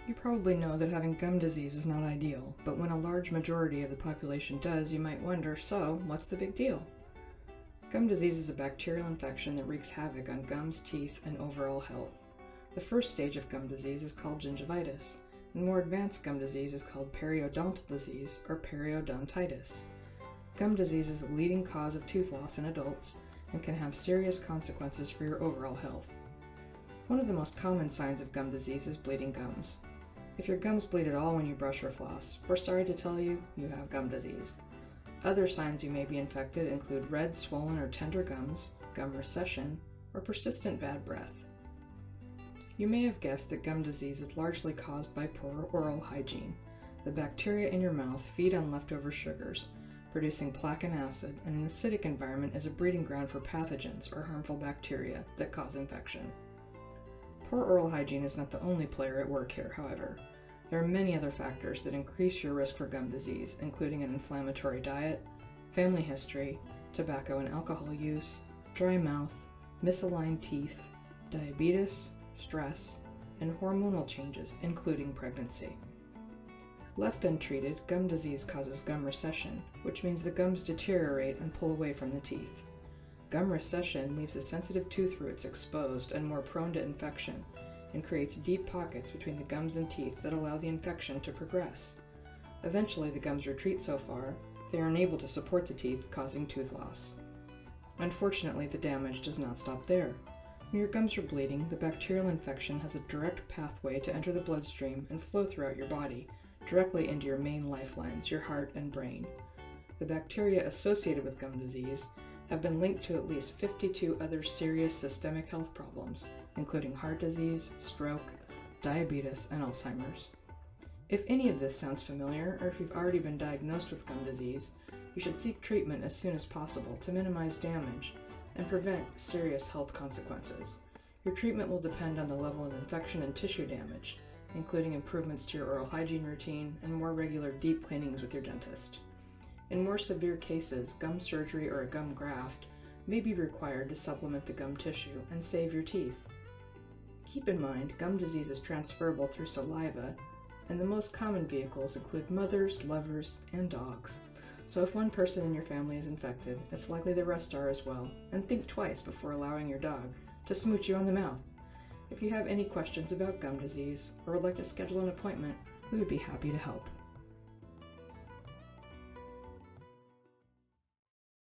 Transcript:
You probably know that having gum disease is not ideal, but when a large majority of the population does, you might wonder, so what's the big deal? Gum disease is a bacterial infection that wreaks havoc on gums, teeth, and overall health. The first stage of gum disease is called gingivitis, and more advanced gum disease is called periodontal disease or periodontitis. Gum disease is the leading cause of tooth loss in adults and can have serious consequences for your overall health. One of the most common signs of gum disease is bleeding gums. If your gums bleed at all when you brush or floss, we're sorry to tell you, you have gum disease. Other signs you may be infected include red, swollen, or tender gums, gum recession, or persistent bad breath. You may have guessed that gum disease is largely caused by poor oral hygiene. The bacteria in your mouth feed on leftover sugars, producing plaque and acid, and an acidic environment is a breeding ground for pathogens or harmful bacteria that cause infection. Poor oral hygiene is not the only player at work here, however. There are many other factors that increase your risk for gum disease, including an inflammatory diet, family history, tobacco and alcohol use, dry mouth, misaligned teeth, diabetes, stress, and hormonal changes, including pregnancy. Left untreated, gum disease causes gum recession, which means the gums deteriorate and pull away from the teeth. Gum recession leaves the sensitive tooth roots exposed and more prone to infection, and creates deep pockets between the gums and teeth that allow the infection to progress. Eventually, the gums retreat so far, they are unable to support the teeth, causing tooth loss. Unfortunately, the damage does not stop there. When your gums are bleeding, the bacterial infection has a direct pathway to enter the bloodstream and flow throughout your body, directly into your main lifelines, your heart and brain. The bacteria associated with gum disease have been linked to at least 52 other serious systemic health problems, including heart disease, stroke, diabetes, and Alzheimer's. If any of this sounds familiar, or if you've already been diagnosed with gum disease, you should seek treatment as soon as possible to minimize damage and prevent serious health consequences. Your treatment will depend on the level of infection and tissue damage, including improvements to your oral hygiene routine and more regular deep cleanings with your dentist. In more severe cases, gum surgery or a gum graft may be required to supplement the gum tissue and save your teeth. Keep in mind, gum disease is transferable through saliva, and the most common vehicles include mothers, lovers, and dogs. So if one person in your family is infected, it's likely the rest are as well, and think twice before allowing your dog to smooch you on the mouth. If you have any questions about gum disease or would like to schedule an appointment, we would be happy to help.